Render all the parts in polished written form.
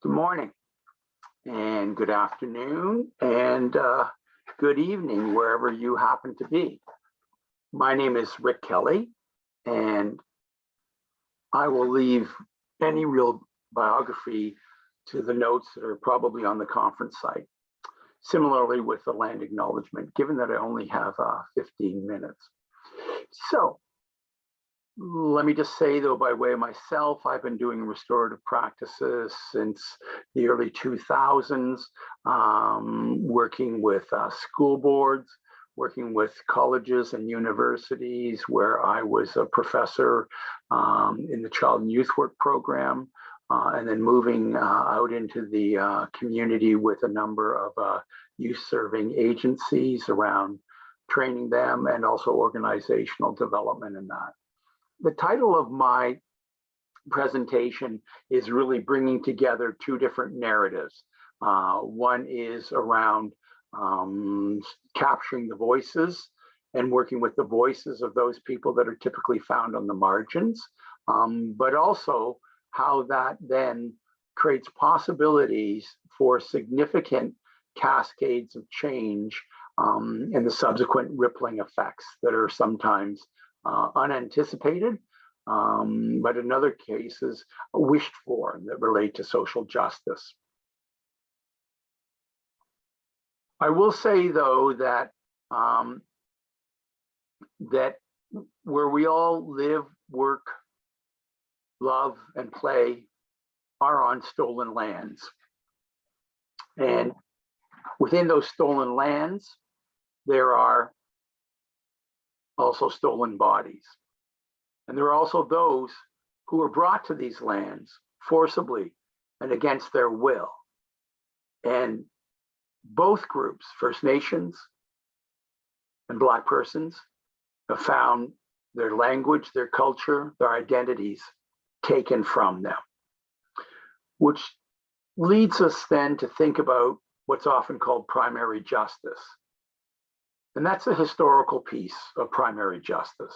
Good morning and good afternoon and good evening wherever you happen to be. My name is Rick Kelly, and I will leave any real biography to the notes that are probably on the conference site. Similarly with the land acknowledgement, given that I only have 15 minutes. So let me just say, though, by way of myself, I've been doing restorative practices since the early 2000s, working with school boards, working with colleges and universities where I was a professor in the child and youth work program, and then moving out into the community with a number of youth serving agencies around training them and also organizational development in that. The title of my presentation is really bringing together two different narratives. One is around capturing the voices and working with the voices of those people that are typically found on the margins, but also how that then creates possibilities for significant cascades of change and the subsequent rippling effects that are sometimes unanticipated, but in other cases wished for, that relate to social justice. I will say, though, that that where we all live, work, love, and play are on stolen lands. And within those stolen lands, there are also stolen bodies. And there are also those who are brought to these lands forcibly and against their will. And both groups, First Nations and Black persons, have found their language, their culture, their identities taken from them, which leads us then to think about what's often called primary justice. And that's a historical piece of primary justice,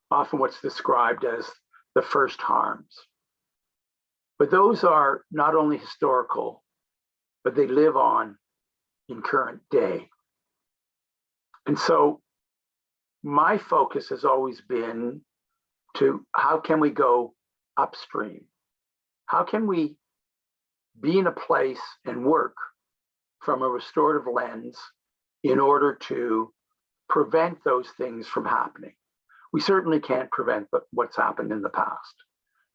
often what's described as the first harms. But those are not only historical, but they live on in current day. And so my focus has always been to how can we go upstream? How can we be in a place and work from a restorative lens in order to prevent those things from happening? We certainly can't prevent what's happened in the past,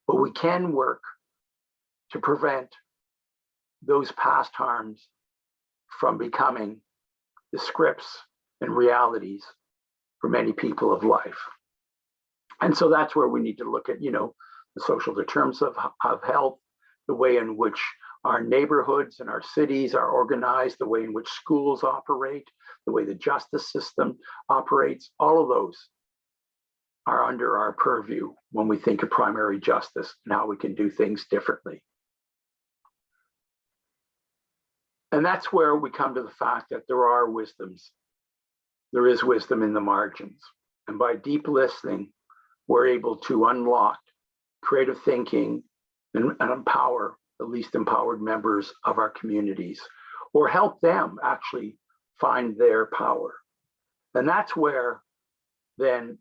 but we can work to prevent those past harms from becoming the scripts and realities for many people of life. And so that's where we need to look at, the social determinants of health, the way in which our neighborhoods and our cities are organized, the way in which schools operate, the way the justice system operates. All of those are under our purview when we think of primary justice and how we can do things differently. And that's where we come to the fact that there are wisdoms. There is wisdom in the margins. And by deep listening, we're able to unlock creative thinking and empower the least empowered members of our communities, or help them actually find their power. And that's where then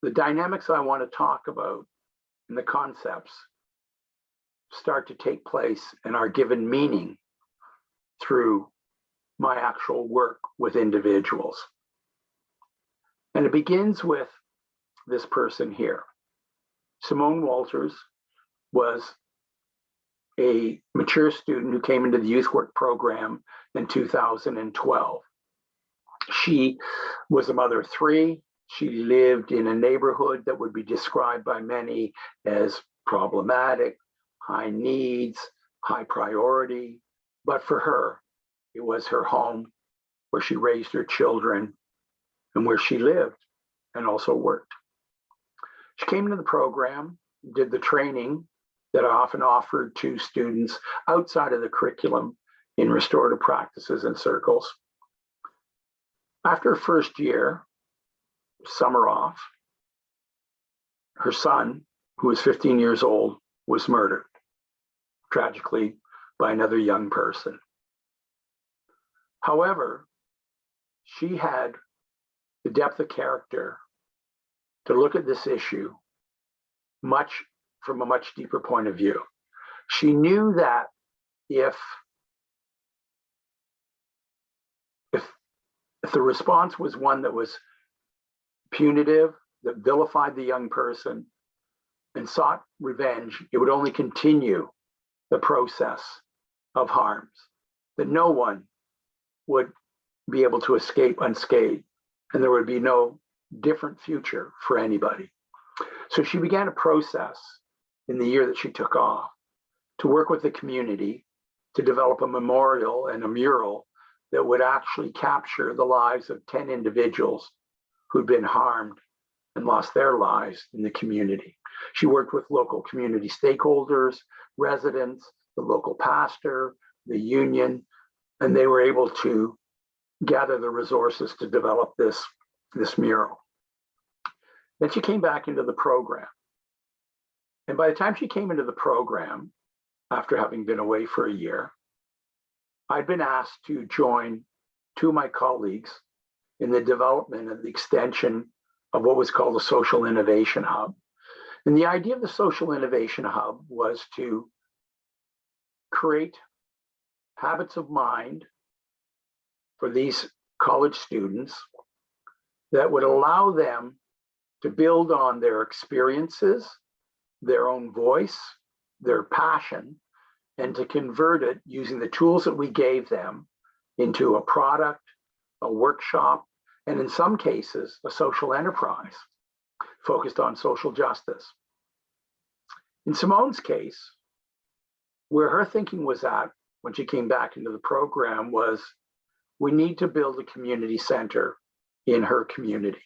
the dynamics I want to talk about and the concepts start to take place and are given meaning through my actual work with individuals. And it begins with this person here. Simone Walters was a mature student who came into the youth work program in 2012. She was a mother of three. She lived in a neighborhood that would be described by many as problematic, high needs, high priority. But for her, it was her home where she raised her children and where she lived and also worked. She came into the program, did the training that I often offered to students outside of the curriculum in restorative practices and circles. After her first year, summer off, her son, who was 15 years old, was murdered, tragically by another young person. However, she had the depth of character to look at this issue from a much deeper point of view. She knew that if the response was one that was punitive, that vilified the young person and sought revenge, it would only continue the process of harms, that no one would be able to escape unscathed, and there would be no different future for anybody. So she began a process in the year that she took off to work with the community to develop a memorial and a mural that would actually capture the lives of 10 individuals who'd been harmed and lost their lives in the community. She worked with local community stakeholders, residents, the local pastor, the union, and they were able to gather the resources to develop this mural. Then she came back into the program. And by the time she came into the program, after having been away for a year, I'd been asked to join two of my colleagues in the development and the extension of what was called the Social Innovation Hub. And the idea of the Social Innovation Hub was to create habits of mind for these college students that would allow them to build on their experiences, their own voice, their passion, and to convert it using the tools that we gave them into a product, a workshop, and in some cases, a social enterprise focused on social justice. In Simone's case, where her thinking was at when she came back into the program was, we need to build a community center in her community.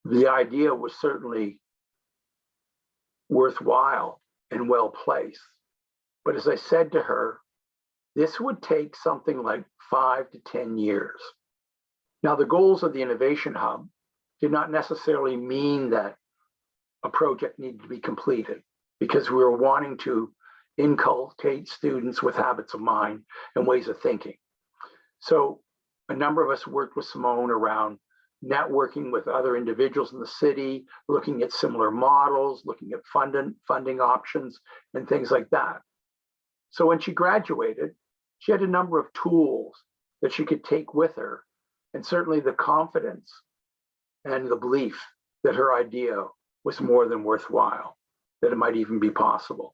The idea was certainly worthwhile and well placed. But as I said to her, this would take something like 5 to 10 years. Now, the goals of the Innovation Hub did not necessarily mean that a project needed to be completed, because we were wanting to inculcate students with habits of mind and ways of thinking. So a number of us worked with Simone around networking with other individuals in the city, looking at similar models, looking at funding options and things like that. So when she graduated, she had a number of tools that she could take with her, and certainly the confidence and the belief that her idea was more than worthwhile, that it might even be possible.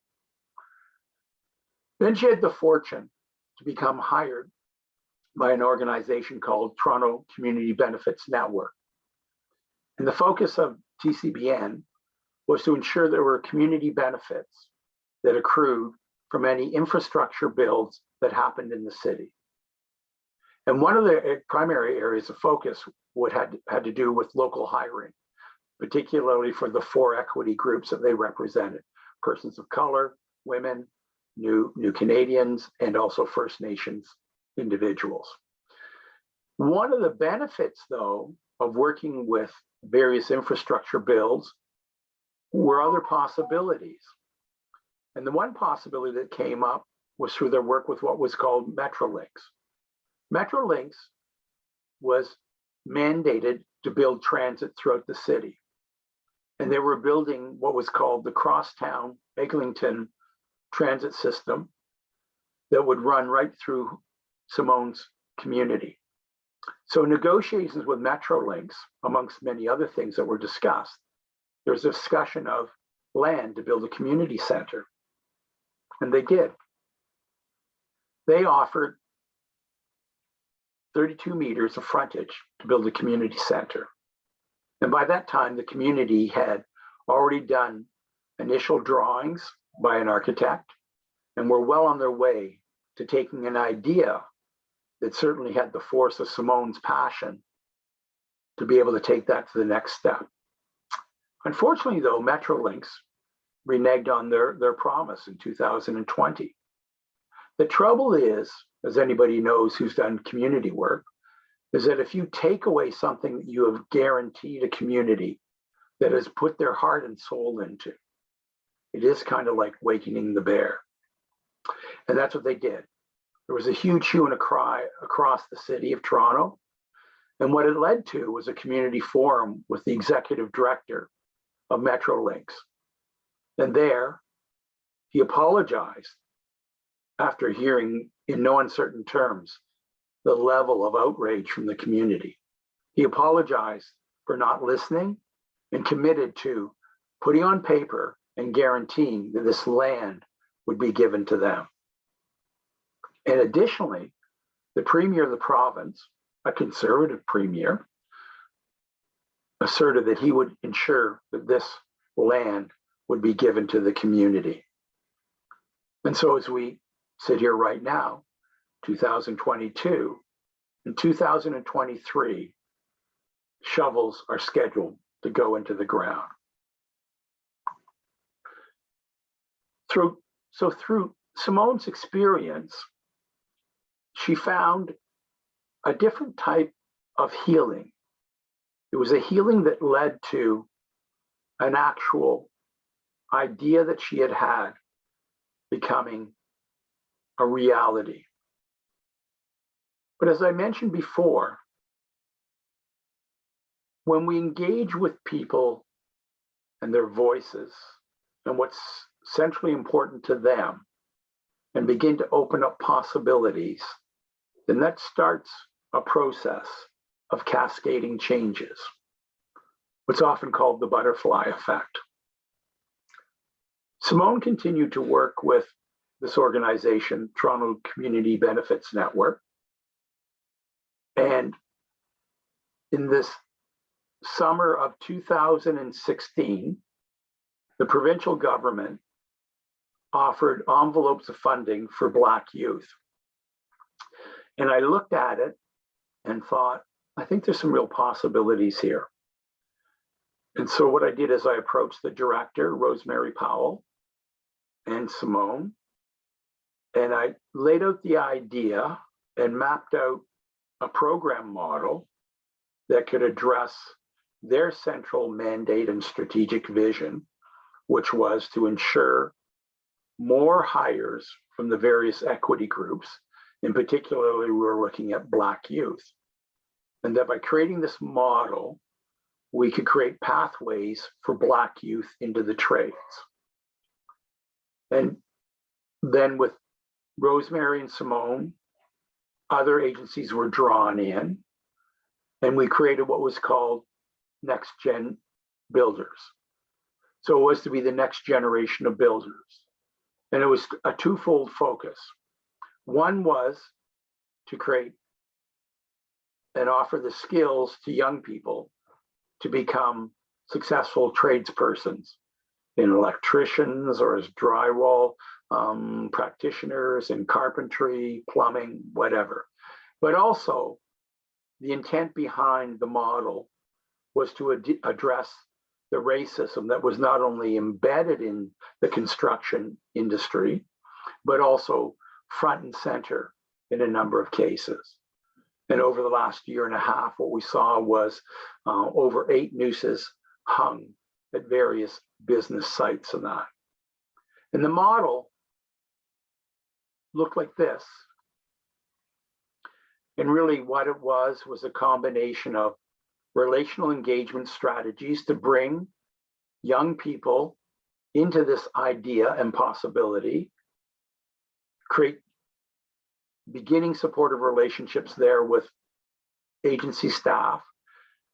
Then she had the fortune to become hired by an organization called Toronto Community Benefits Network. And the focus of TCBN was to ensure there were community benefits that accrued from any infrastructure builds that happened in the city. And one of the primary areas of focus had to do with local hiring, particularly for the 4 equity groups that they represented: persons of color, women, new Canadians, and also First Nations individuals. One of the benefits, though, of working with various infrastructure builds were other possibilities. And the one possibility that came up was through their work with what was called Metrolinx. Metrolinx was mandated to build transit throughout the city. And they were building what was called the Crosstown Eglinton transit system that would run right through Simone's community. So negotiations with Metrolinx, amongst many other things that were discussed, there's a discussion of land to build a community center. And they did. They offered 32 meters of frontage to build a community center. And by that time, the community had already done initial drawings by an architect and were well on their way to taking an idea that certainly had the force of Simone's passion to be able to take that to the next step. Unfortunately, though, Metrolinx reneged on their promise in 2020. The trouble is, as anybody knows who's done community work, is that if you take away something that you have guaranteed a community that has put their heart and soul into, it is kind of like wakening the bear. And that's what they did. There was a huge hue and a cry across the city of Toronto. And what it led to was a community forum with the executive director of Metrolinx. And there, he apologized after hearing in no uncertain terms the level of outrage from the community. He apologized for not listening and committed to putting on paper and guaranteeing that this land would be given to them. And additionally, the premier of the province, a conservative premier, asserted that he would ensure that this land would be given to the community. And so as we sit here right now, 2022, in 2023, shovels are scheduled to go into the ground. Through Simone's experience, she found a different type of healing. It was a healing that led to an actual idea that she had had becoming a reality. But as I mentioned before, when we engage with people and their voices and what's centrally important to them and begin to open up possibilities, then that starts a process of cascading changes, what's often called the butterfly effect. Simone continued to work with this organization, Toronto Community Benefits Network. And in this summer of 2016, the provincial government offered envelopes of funding for Black youth. And I looked at it and thought, I think there's some real possibilities here. And so what I did is I approached the director, Rosemary Powell, and Simone, and I laid out the idea and mapped out a program model that could address their central mandate and strategic vision, which was to ensure more hires from the various equity groups. In particularly, we were looking at Black youth. And that by creating this model, we could create pathways for Black youth into the trades. And then with Rosemary and Simone, other agencies were drawn in, and we created what was called Next Gen Builders. So it was to be the next generation of builders. And it was a twofold focus. One was to create and offer the skills to young people to become successful tradespersons in electricians or as drywall practitioners in carpentry, plumbing, whatever. But also the intent behind the model was to address the racism that was not only embedded in the construction industry, but also front and center in a number of cases. And over the last year and a half, what we saw was over 8 nooses hung at various business sites and that. And the model looked like this. And really what it was a combination of relational engagement strategies to bring young people into this idea and possibility, create beginning supportive relationships there with agency staff,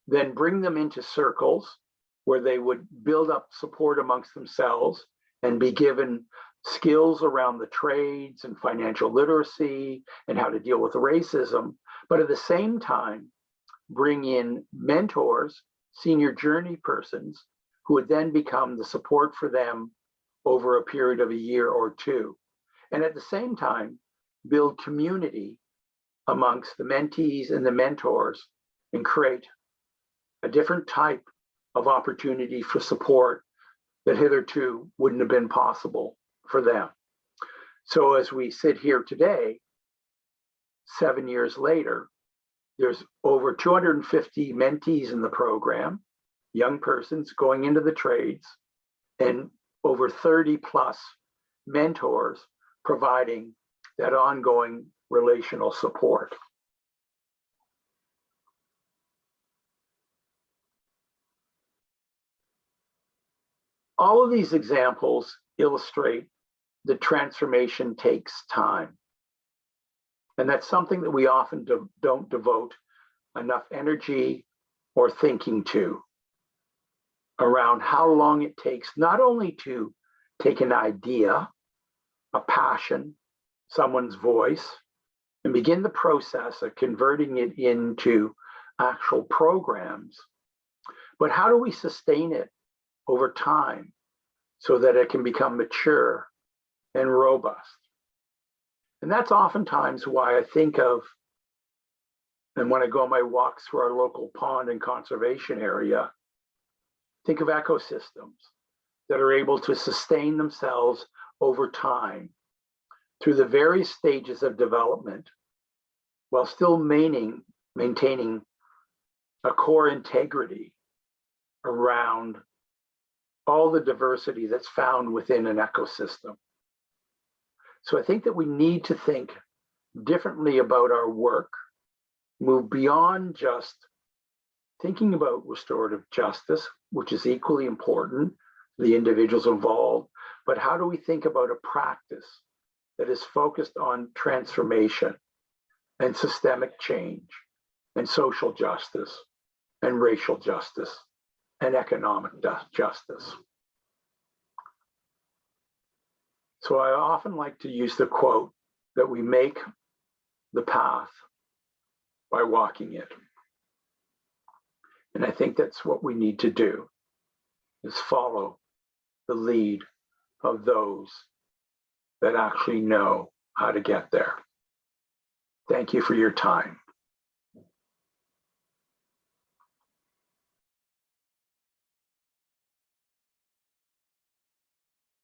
then bring them into circles where they would build up support amongst themselves and be given skills around the trades and financial literacy and how to deal with racism, but at the same time, bring in mentors, senior journey persons, who would then become the support for them over a period of a year or two. And at the same time, build community amongst the mentees and the mentors and create a different type of opportunity for support that hitherto wouldn't have been possible for them. So as we sit here today, 7 years later, there's over 250 mentees in the program, young persons going into the trades, and over 30 plus mentors providing that ongoing relational support. All of these examples illustrate that transformation takes time. And that's something that we often don't devote enough energy or thinking to, around how long it takes not only to take an idea, a passion, someone's voice, and begin the process of converting it into actual programs, but how do we sustain it over time so that it can become mature and robust? And that's oftentimes why I think of, and when I go on my walks through our local pond and conservation area, think of ecosystems that are able to sustain themselves over time through the various stages of development while still maintaining a core integrity around all the diversity that's found within an ecosystem. So I think that we need to think differently about our work, move beyond just thinking about restorative justice, which is equally important, the individuals involved, but how do we think about a practice that is focused on transformation and systemic change and social justice and racial justice and economic justice? So I often like to use the quote that we make the path by walking it. And I think that's what we need to do, is follow the lead of those that actually know how to get there. Thank you for your time.